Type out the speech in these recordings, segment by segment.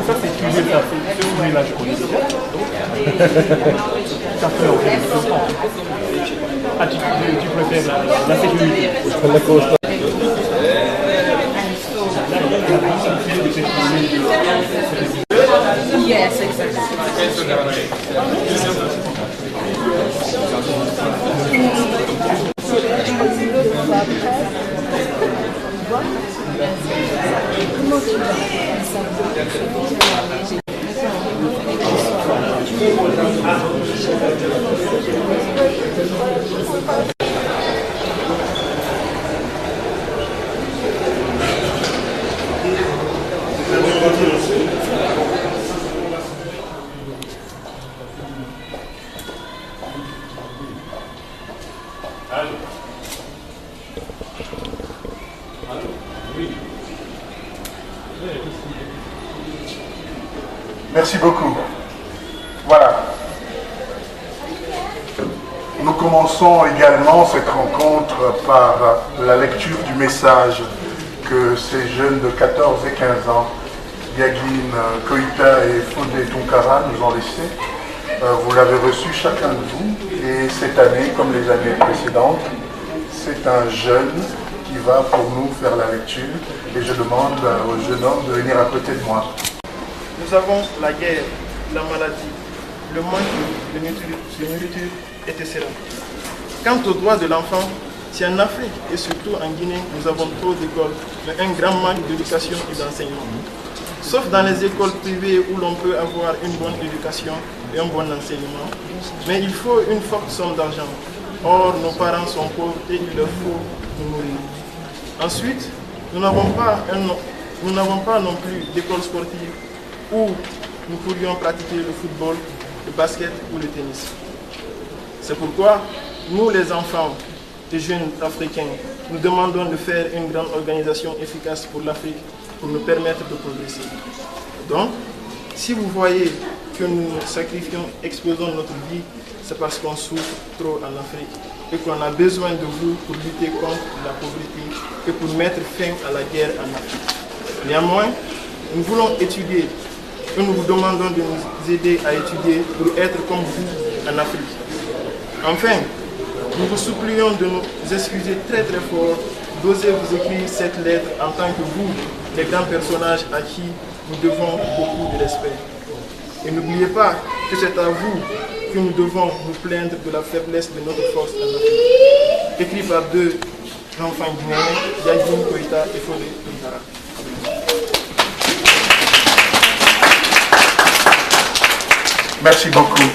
Ça, c'est tuer ça, c'est tuer là, je connais déjà. Ça fait en fait, ah, tu préfères la sécurité. Yes, exactly. Merci beaucoup. Voilà. Nous commençons également cette rencontre par la lecture du message que ces jeunes de 14 et 15 ans, Yagin Koïta et Fodé Tunkara, nous ont laissé. Vous l'avez reçu chacun de vous. Et cette année, comme les années précédentes, c'est un jeune qui va pour nous faire la lecture. Et je demande au jeune homme de venir à côté de moi. Nous avons la guerre, la maladie, le manque de nourriture, etc. Quant aux droits de l'enfant, c'est en Afrique et surtout en Guinée, nous avons trop d'écoles, mais un grand manque d'éducation et d'enseignement. Sauf dans les écoles privées où l'on peut avoir une bonne éducation et un bon enseignement, mais il faut une forte somme d'argent. Or, nos parents sont pauvres et il leur faut nous nourrir. Ensuite, nous n'avons pas non plus d'école sportive où nous pourrions pratiquer le football, le basket ou le tennis. C'est pourquoi nous, les enfants et jeunes africains, nous demandons de faire une grande organisation efficace pour l'Afrique pour nous permettre de progresser. Donc, si vous voyez que nous nous sacrifions, exposons notre vie, c'est parce qu'on souffre trop en Afrique et qu'on a besoin de vous pour lutter contre la pauvreté et pour mettre fin à la guerre en Afrique. Néanmoins, nous voulons étudier et nous vous demandons de nous aider à étudier pour être comme vous en Afrique. Enfin, nous vous supplions de nous excuser très fort d'oser vous écrire cette lettre en tant que vous, les grands personnages à qui nous devons beaucoup de respect. Et n'oubliez pas que c'est à vous que nous devons nous plaindre de la faiblesse de notre force en Afrique. Écrit par deux enfants guinéens, Yagin Koïta et Fodé Tunkara. Merci beaucoup.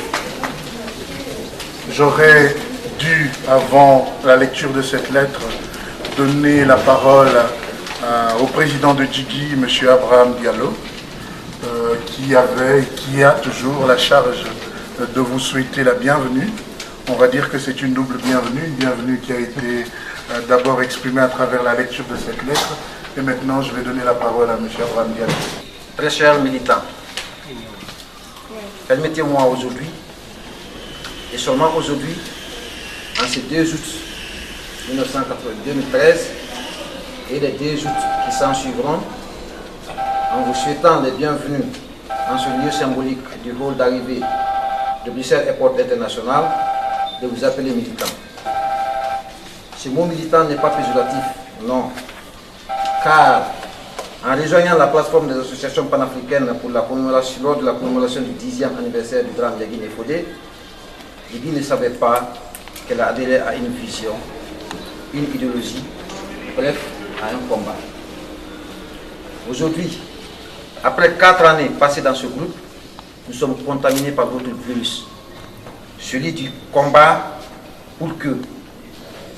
J'aurais dû, avant la lecture de cette lettre, donner la parole au président de Djigui, M. Abraham Diallo, qui avait et qui a toujours la charge de vous souhaiter la bienvenue. On va dire que c'est une double bienvenue, une bienvenue qui a été d'abord exprimée à travers la lecture de cette lettre. Et maintenant, je vais donner la parole à M. Abraham Diallo. Très chers militants, permettez-moi aujourd'hui, et seulement aujourd'hui, en ces 2 août 2013 et les 2 août qui s'en suivront, en vous souhaitant les bienvenus en ce lieu symbolique du hall d'arrivée de Bruxelles Airport International, de vous appeler militant. Ce mot militant n'est pas péjoratif, non, car en rejoignant la plateforme des associations panafricaines pour la commémoration, lors de la commémoration du 10e anniversaire du drame Yagin Fodé, Yagin ne savait pas qu'elle a adhéré à une vision, une idéologie, bref, à un combat. Aujourd'hui, après 4 années passées dans ce groupe, nous sommes contaminés par d'autres virus. Celui du combat pour que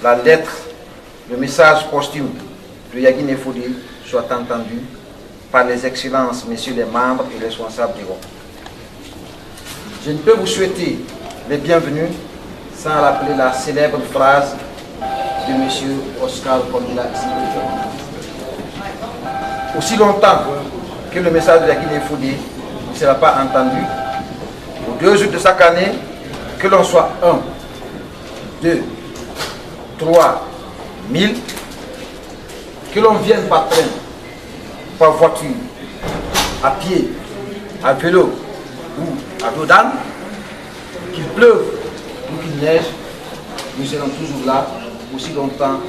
la lettre, le message posthume de Yagin Fodé soit entendu par les excellences, messieurs les membres et les responsables du groupe. Je ne peux vous souhaiter les bienvenus sans rappeler la célèbre phrase de M. Oscar Kondila. Aussi longtemps que le message de Yagin Fodé ne sera pas entendu, aux 2 jours de chaque année, que l'on soit un, 2, 3 000, que l'on vienne par train, par voiture, à pied, à vélo ou à dos d'âne, qu'il pleuve ou qu'il neige, nous serons toujours là aussi longtemps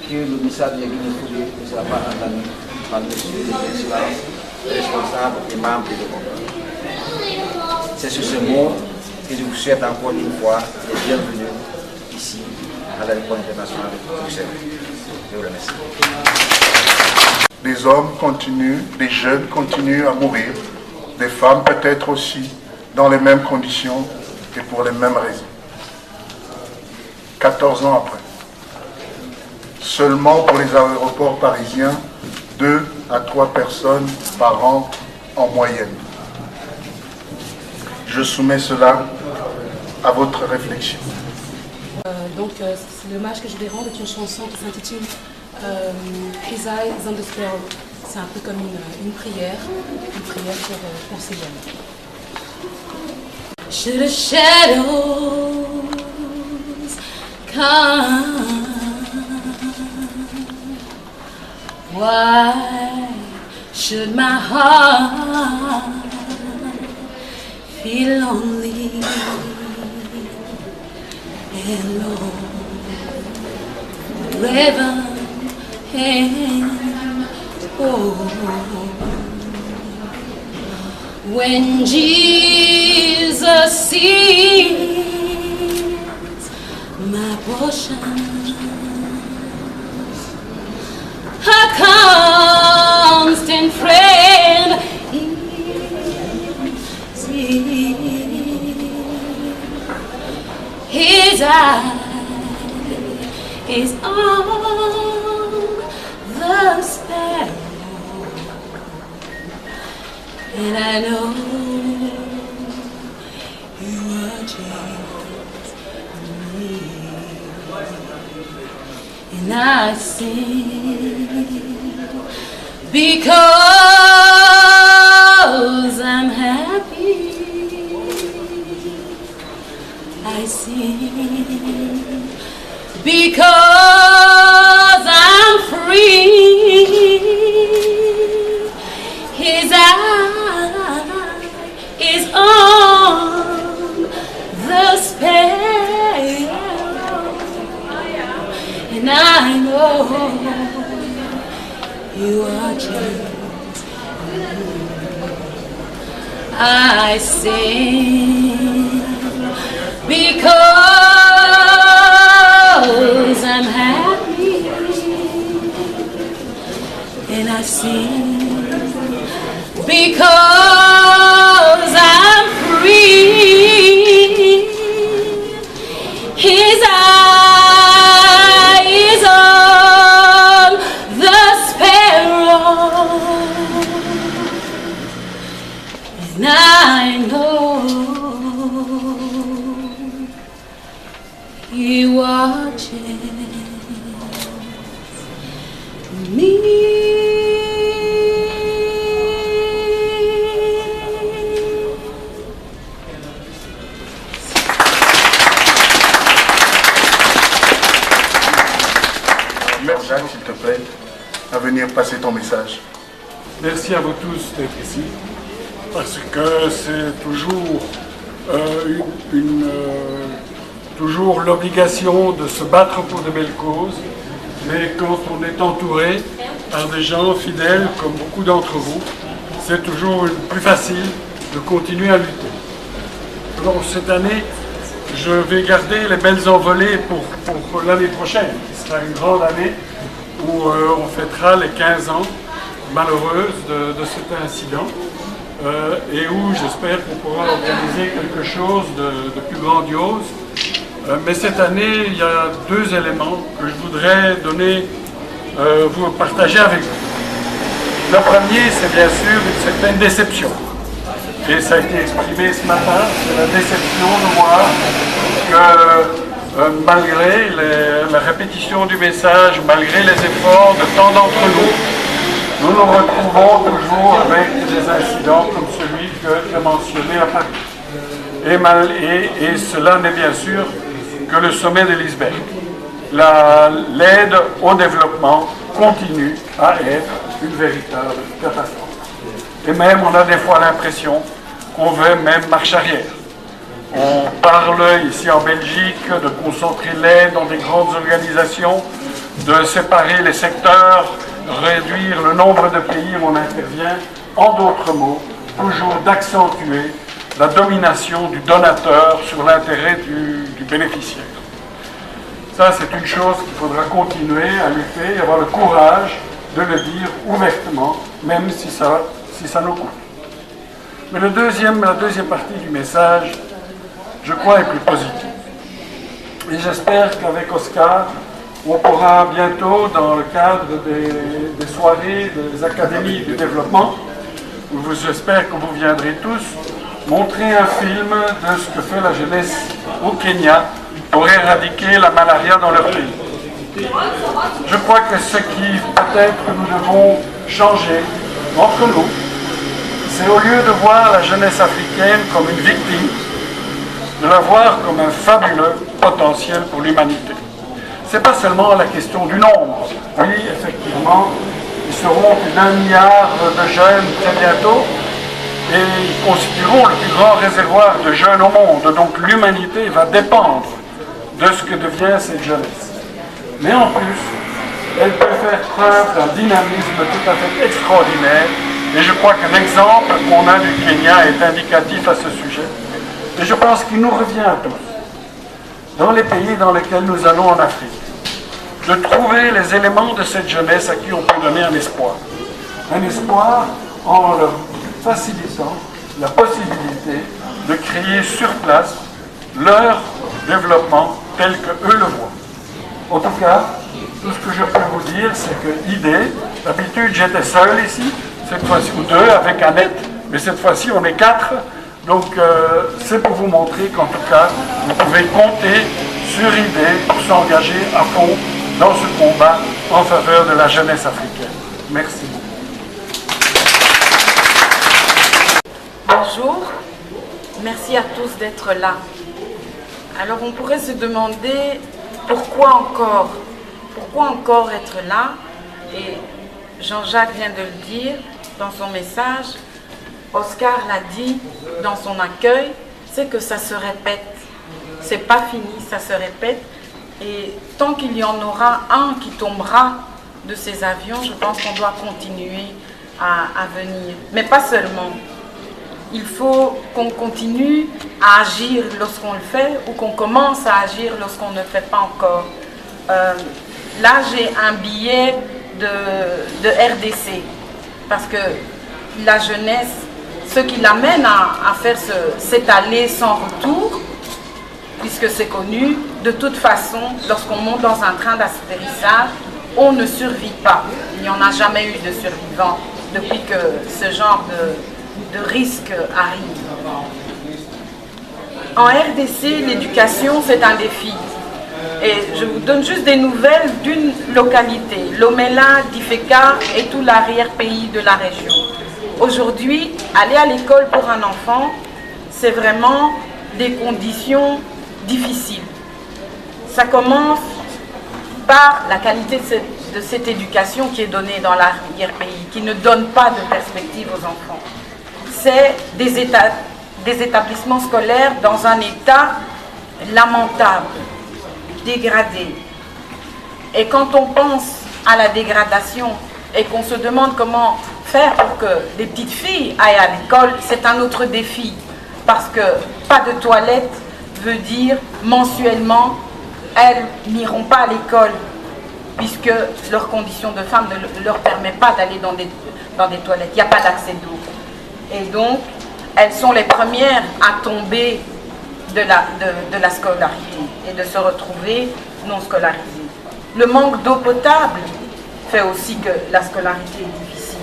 que le message de Yaguine Fourier ne sera pas entendu par M. le Silence, responsable et membre de l'Europe. C'est sur ce mot que je vous souhaite encore une fois les bienvenus ici à l'aéroport international de Bruxelles. Je vous remercie. Des hommes continuent, des jeunes continuent à mourir, des femmes peut-être aussi, dans les mêmes conditions et pour les mêmes raisons. 14 ans après. Seulement pour les aéroports parisiens, 2 à 3 personnes par an en moyenne. Je soumets cela à votre réflexion. L'hommage que je vais rendre est une chanson qui s'intitule His Eyes on the Sparrow. C'est un peu comme une prière pour ces jeunes. Should the shadows come, why should my heart feel lonely and alone? River and when Jesus sees my portion, a constant friend is His eye is on the sparrow, and I know you watches me, and I sing because I'm happy. I sing because I'm free. His eye is on the sparrow, and I know you are just. I sing because I'm happy, and I sing because I'm free. His eye is on the sparrow, and I know He watches me. Jacques, s'il te plaît, à venir passer ton message. Merci à vous tous d'être ici, parce que c'est toujours toujours l'obligation de se battre pour de belles causes, mais quand on est entouré par des gens fidèles, comme beaucoup d'entre vous, c'est toujours plus facile de continuer à lutter. Alors cette année, je vais garder les belles envolées pour l'année prochaine, qui sera une grande année où on fêtera les 15 ans malheureuses de cet incident et où j'espère qu'on pourra organiser quelque chose de plus grandiose. Mais cette année, il y a 2 éléments que je voudrais vous partager avec vous. Le premier, c'est bien sûr une certaine déception. Et ça a été exprimé ce matin, c'est la déception de voir que malgré la répétition du message, malgré les efforts de tant d'entre nous, nous nous retrouvons toujours avec des incidents comme celui que j'ai mentionné à Paris. Et cela n'est bien sûr que le sommet de l'Iceberg. L'aide au développement continue à être une véritable catastrophe. Et même, on a des fois l'impression qu'on veut même marche arrière. On parle ici en Belgique de concentrer l'aide dans des grandes organisations, de séparer les secteurs, réduire le nombre de pays où on intervient. En d'autres mots, toujours d'accentuer la domination du donateur sur l'intérêt du bénéficiaire. Ça, c'est une chose qu'il faudra continuer à lutter et avoir le courage de le dire ouvertement, même si ça nous coûte. Mais la deuxième partie du message, je crois, est plus positive. Et j'espère qu'avec Oscar, on pourra bientôt, dans le cadre des soirées des académies du développement, où j'espère que vous viendrez tous, montrer un film de ce que fait la jeunesse au Kenya pour éradiquer la malaria dans leur pays. Je crois que ce qui peut-être que nous devons changer entre nous, c'est au lieu de voir la jeunesse africaine comme une victime, de la voir comme un fabuleux potentiel pour l'humanité. Ce n'est pas seulement la question du nombre. Oui, effectivement, ils seront plus d'1 milliard de jeunes très bientôt, et ils constitueront le plus grand réservoir de jeunes au monde. Donc l'humanité va dépendre de ce que devient cette jeunesse. Mais en plus, elle peut faire preuve d'un dynamisme tout à fait extraordinaire, et je crois que l'exemple qu'on a du Kenya est indicatif à ce sujet. Et je pense qu'il nous revient à tous, dans les pays dans lesquels nous allons en Afrique, de trouver les éléments de cette jeunesse à qui on peut donner un espoir. Un espoir en leur facilitant la possibilité de créer sur place leur développement tel qu'eux le voient. En tout cas, tout ce que je peux vous dire, c'est que idée, d'habitude j'étais seul ici, cette fois-ci, ou deux avec Annette, mais cette fois-ci on est 4. Donc c'est pour vous montrer qu'en tout cas, vous pouvez compter sur idée pour s'engager à fond dans ce combat en faveur de la jeunesse africaine. Merci beaucoup. Bonjour, merci à tous d'être là. Alors on pourrait se demander pourquoi encore être là, et Jean-Jacques vient de le dire dans son message, Oscar l'a dit dans son accueil, c'est que ça se répète. C'est pas fini, ça se répète. Et tant qu'il y en aura un qui tombera de ces avions, je pense qu'on doit continuer à venir. Mais pas seulement. Il faut qu'on continue à agir lorsqu'on le fait ou qu'on commence à agir lorsqu'on ne le fait pas encore. Là, j'ai un billet de RDC parce que la jeunesse, ce qui l'amène à faire cet aller sans retour, puisque c'est connu, de toute façon, lorsqu'on monte dans un train d'atterrissage, on ne survit pas. Il n'y en a jamais eu de survivants depuis que ce genre de risque arrive. En RDC, l'éducation, c'est un défi. Et je vous donne juste des nouvelles d'une localité, Lomela, Difeka et tout l'arrière-pays de la région. Aujourd'hui, aller à l'école pour un enfant, c'est vraiment des conditions difficiles. Ça commence par la qualité de cette éducation qui est donnée dans l'arrière-pays, qui ne donne pas de perspective aux enfants. C'est des établissements scolaires dans un état lamentable, dégradé. Et quand on pense à la dégradation et qu'on se demande comment faire pour que les petites filles aillent à l'école, c'est un autre défi. Parce que pas de toilette veut dire mensuellement, elles n'iront pas à l'école puisque leur condition de femme ne leur permet pas d'aller dans des toilettes. Il n'y a pas d'accès d'eau. Et donc, elles sont les premières à tomber de la scolarité et de se retrouver non scolarisées. Le manque d'eau potable fait aussi que la scolarité est difficile.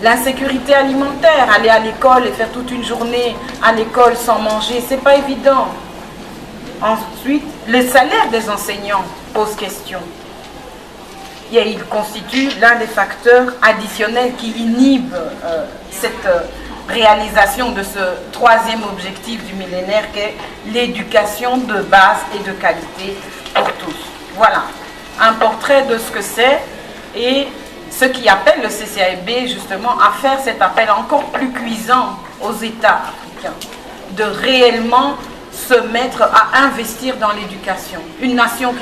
L'insécurité alimentaire, aller à l'école et faire toute une journée à l'école sans manger, c'est pas évident. Ensuite, le salaire des enseignants pose question. Et il constitue l'un des facteurs additionnels qui inhibe réalisation de ce troisième objectif du millénaire qu'est l'éducation de base et de qualité pour tous. Voilà, un portrait de ce que c'est et ce qui appelle le CCAB justement à faire cet appel encore plus cuisant aux États africains, de réellement se mettre à investir dans l'éducation. Une nation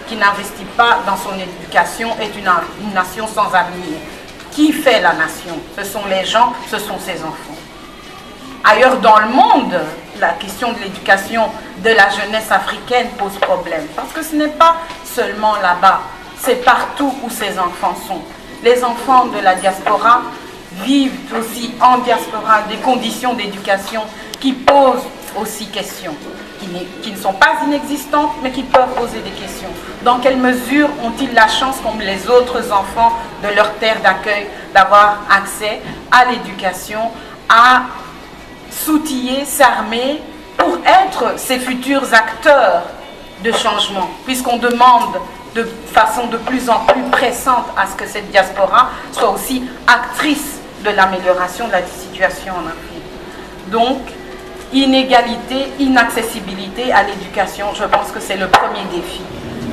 qui n'investit pas dans son éducation est une nation sans avenir. Qui fait la nation? Ce sont les gens, ce sont ses enfants. Ailleurs dans le monde, la question de l'éducation de la jeunesse africaine pose problème. Parce que ce n'est pas seulement là-bas, c'est partout où ces enfants sont. Les enfants de la diaspora vivent aussi en diaspora des conditions d'éducation qui posent aussi questions, qui ne sont pas inexistantes, mais qui peuvent poser des questions. Dans quelle mesure ont-ils la chance, comme les autres enfants de leur terre d'accueil, d'avoir accès à l'éducation, à s'outiller, s'armer pour être ces futurs acteurs de changement, puisqu'on demande de façon de plus en plus pressante à ce que cette diaspora soit aussi actrice de l'amélioration de la situation en Afrique. Donc, inégalité, inaccessibilité à l'éducation, je pense que c'est le premier défi.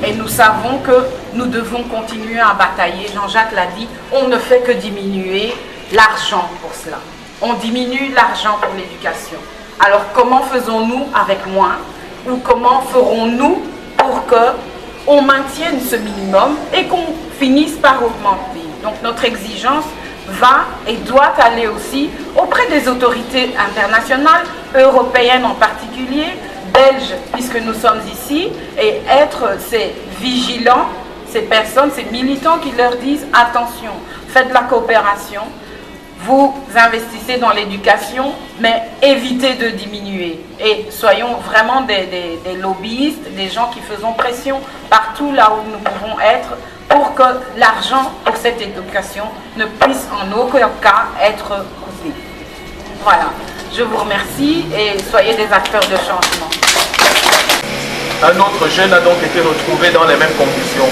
Et nous savons que nous devons continuer à batailler. Jean-Jacques l'a dit, on ne fait que diminuer l'argent pour cela. On diminue l'argent pour l'éducation. Alors comment faisons-nous avec moins? Ou comment ferons-nous pour qu'on maintienne ce minimum et qu'on finisse par augmenter? Donc notre exigence va et doit aller aussi auprès des autorités internationales, européennes en particulier, belges puisque nous sommes ici, et être ces vigilants, ces personnes, ces militants qui leur disent attention, faites de la coopération, vous investissez dans l'éducation, mais évitez de diminuer. Et soyons vraiment des lobbyistes, des gens qui faisons pression partout là où nous pouvons être pour que l'argent pour cette éducation ne puisse en aucun cas être coupé. Voilà, je vous remercie et soyez des acteurs de changement. Un autre jeune a donc été retrouvé dans les mêmes conditions.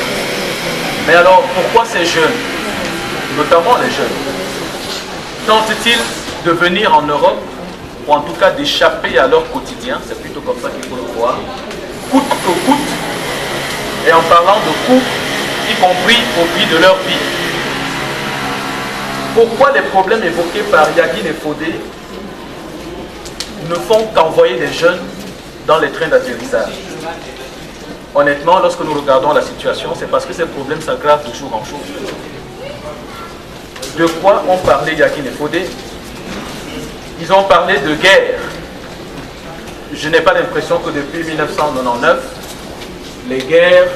Mais alors, pourquoi ces jeunes, notamment les jeunes, tentent-ils de venir en Europe, ou en tout cas d'échapper à leur quotidien, c'est plutôt comme ça qu'il faut le voir, coûte que coûte, et en parlant de coût, y compris au prix de leur vie. Pourquoi les problèmes évoqués par Yaguine et Fodé ne font qu'envoyer des jeunes dans les trains d'atterrissage? Honnêtement, lorsque nous regardons la situation, c'est parce que ces problèmes s'aggravent de jour en jour. De quoi ont parlé Yaguine et Fodé? Ils ont parlé de guerre. Je n'ai pas l'impression que depuis 1999, les guerres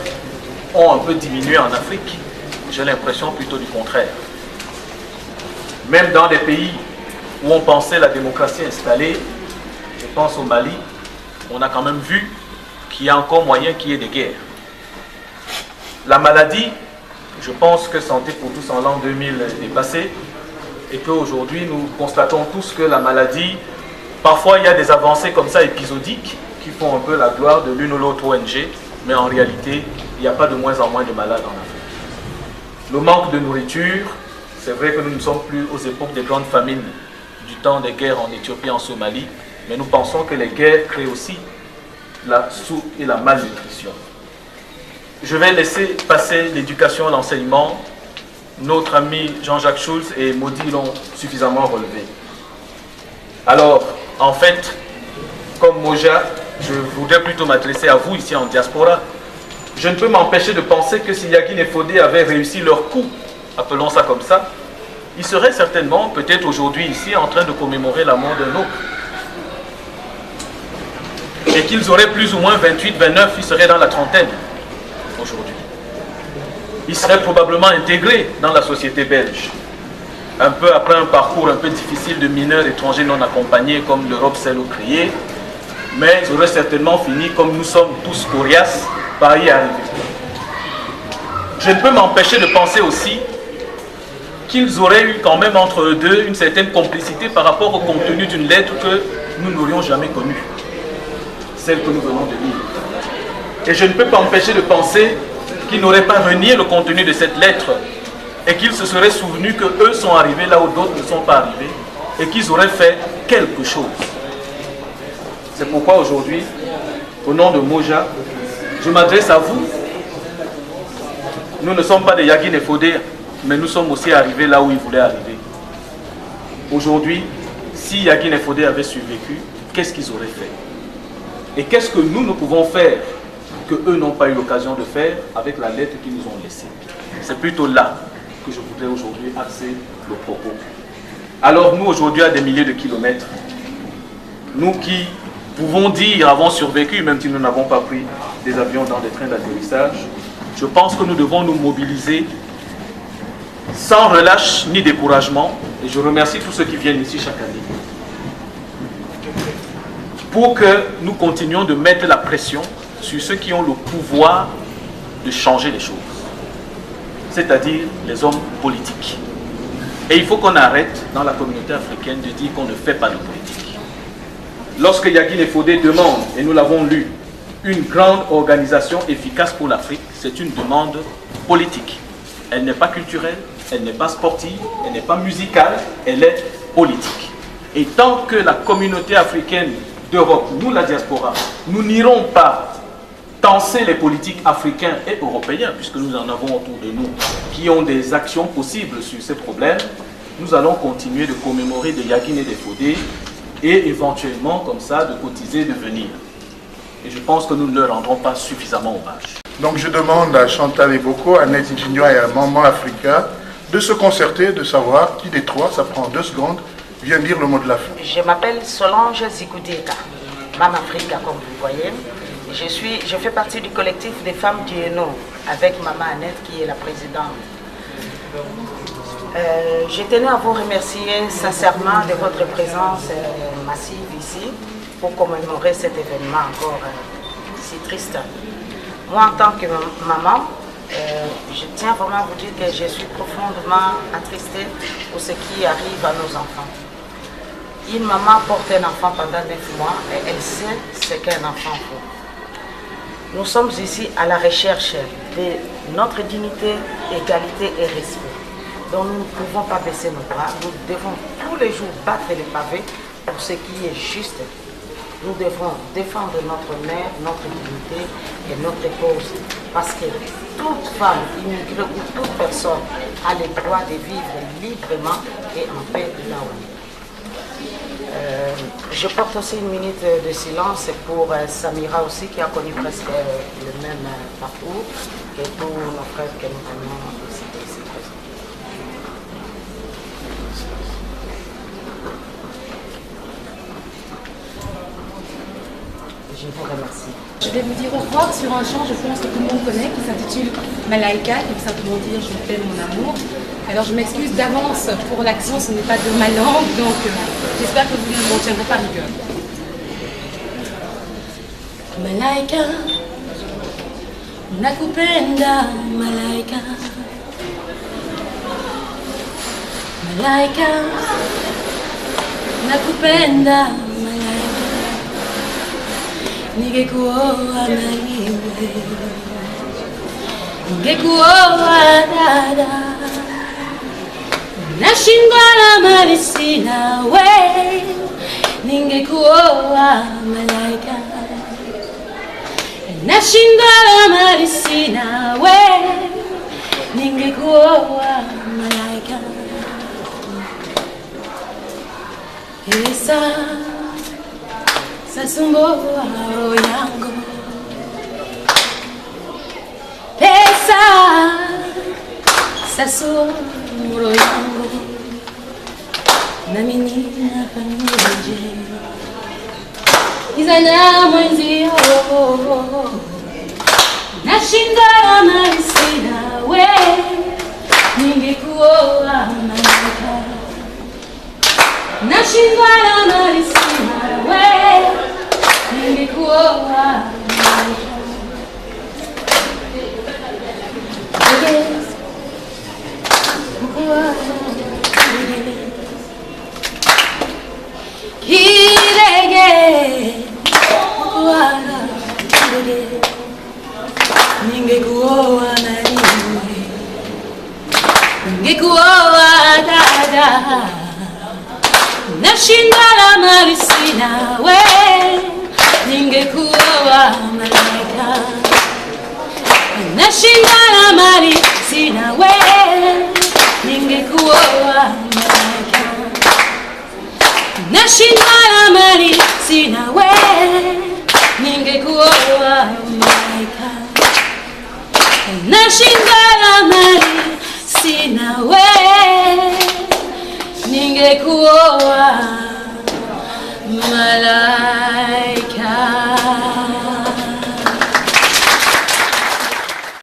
ont un peu diminué en Afrique. J'ai l'impression plutôt du contraire. Même dans des pays où on pensait la démocratie installée, je pense au Mali, on a quand même vu qu'il y a encore moyen qu'il y ait des guerres. La maladie, je pense que Santé pour tous en l'an 2000 est dépassée et qu'aujourd'hui nous constatons tous que la maladie, parfois il y a des avancées comme ça épisodiques qui font un peu la gloire de l'une ou l'autre ONG, mais en réalité il n'y a pas de moins en moins de malades en Afrique. Le manque de nourriture, c'est vrai que nous ne sommes plus aux époques des grandes famines du temps des guerres en Éthiopie et en Somalie, mais nous pensons que les guerres créent aussi la sous- et la malnutrition. Je vais laisser passer l'éducation et l'enseignement. Notre ami Jean-Jacques Schulz et Maudit l'ont suffisamment relevé. Alors, en fait, comme Moja, je voudrais plutôt m'adresser à vous ici en diaspora. Je ne peux m'empêcher de penser que si Yaguine et Fodé avaient réussi leur coup, appelons ça comme ça, ils seraient certainement, peut-être aujourd'hui ici, en train de commémorer la mort d'un autre. Et qu'ils auraient plus ou moins 28, 29, ils seraient dans la trentaine aujourd'hui. Ils seraient probablement intégrés dans la société belge. Un peu après un parcours un peu difficile de mineurs étrangers non accompagnés comme l'Europe sait le crier, mais ils auraient certainement fini comme nous sommes tous coriaces par y arriver. Je ne peux m'empêcher de penser aussi qu'ils auraient eu quand même entre eux deux une certaine complicité par rapport au contenu d'une lettre que nous n'aurions jamais connue, celle que nous venons de lire. Et je ne peux pas m'empêcher de penser qu'ils n'auraient pas renié le contenu de cette lettre et qu'ils se seraient souvenus qu'eux sont arrivés là où d'autres ne sont pas arrivés et qu'ils auraient fait quelque chose. C'est pourquoi aujourd'hui, au nom de Moja, je m'adresse à vous. Nous ne sommes pas des Yagin et Fodé, mais nous sommes aussi arrivés là où ils voulaient arriver. Aujourd'hui, si Yagin et Fodé avaient survécu, qu'est-ce qu'ils auraient fait? Et qu'est-ce que nous pouvons faire que eux n'ont pas eu l'occasion de faire avec la lettre qu'ils nous ont laissée? C'est plutôt là que je voudrais aujourd'hui axer le propos. Alors nous, aujourd'hui, à des milliers de kilomètres, nous qui pouvons dire avons survécu, même si nous n'avons pas pris des avions dans des trains d'atterrissage, je pense que nous devons nous mobiliser sans relâche ni découragement, et je remercie tous ceux qui viennent ici chaque année, pour que nous continuions de mettre la pression sur ceux qui ont le pouvoir de changer les choses, c'est-à-dire les hommes politiques. Et il faut qu'on arrête dans la communauté africaine de dire qu'on ne fait pas de politique. Lorsque Yagin et Fodé demandent, et nous l'avons lu, une grande organisation efficace pour l'Afrique, c'est une demande politique. Elle n'est pas culturelle, elle n'est pas sportive, elle n'est pas musicale, elle est politique. Et tant que la communauté africaine d'Europe, nous la diaspora, nous n'irons pas tenser les politiques africains et européens, puisque nous en avons autour de nous, qui ont des actions possibles sur ces problèmes, nous allons continuer de commémorer des Yagin et des Fodé, et éventuellement, comme ça, de cotiser, de venir. Et je pense que nous ne leur rendrons pas suffisamment hommage. Donc je demande à Chantal Eboko, à Ned Junior et à Maman Africa de se concerter, de savoir qui des trois, ça prend 2 secondes, vient dire le mot de la fin. Je m'appelle Solange Zikoudeka, Maman Africa comme vous voyez. Je fais partie du collectif des femmes du Hainaut avec Maman Annette qui est la présidente. Je tenais à vous remercier sincèrement de votre présence massive ici pour commémorer cet événement encore si triste. Moi, en tant que maman, je tiens vraiment à vous dire que je suis profondément attristée pour ce qui arrive à nos enfants. Une maman porte un enfant pendant 9 mois et elle sait ce qu'un enfant faut. Nous sommes ici à la recherche de notre dignité, égalité et respect. Donc nous ne pouvons pas baisser nos bras, nous devons tous les jours battre les pavés pour ce qui est juste. Nous devons défendre notre mère, notre dignité et notre cause. Parce que toute femme immigrée ou toute personne a le droit de vivre librement et en paix là où elle est. Je porte aussi une minute de silence pour Samira aussi qui a connu presque le même parcours que tous nos frères que nous venons citer ici présents. Je vous remercie. Je vais vous dire au revoir sur un chant, je pense que tout le monde connaît, qui s'intitule Malaika, qui veut simplement dire je t'aime mon amour. Alors je m'excuse d'avance pour l'accent, ce n'est pas de ma langue, donc j'espère que vous ne m'en tiendrez pas rigueur. Malaika, nakupenda malaika, malaika, nakupenda malaika, ningekuoa na niwe, ningekuoa dada. Nashindwa na mali sina we, ningekuoa malaika. Nashindwa na mali sina we, ningekuoa malaika. Esa sasumbua roho yangu, pesa sasumbua roho yangu, nami ninafanyaje izana mwenzio, nashindwa mali sina we, ningekuoa malaika. Nashindwa mali sina we, ningekuoa malaika. Ningekuoa na niwe, ningekuoa dada. ningekuoa malaika. Nashindana mali sina wewe, ningekuoa malaika. Nashindana mali sina wewe, ningekuoa malaika. Nashindana mali sina wewe, ningekuoa malaika.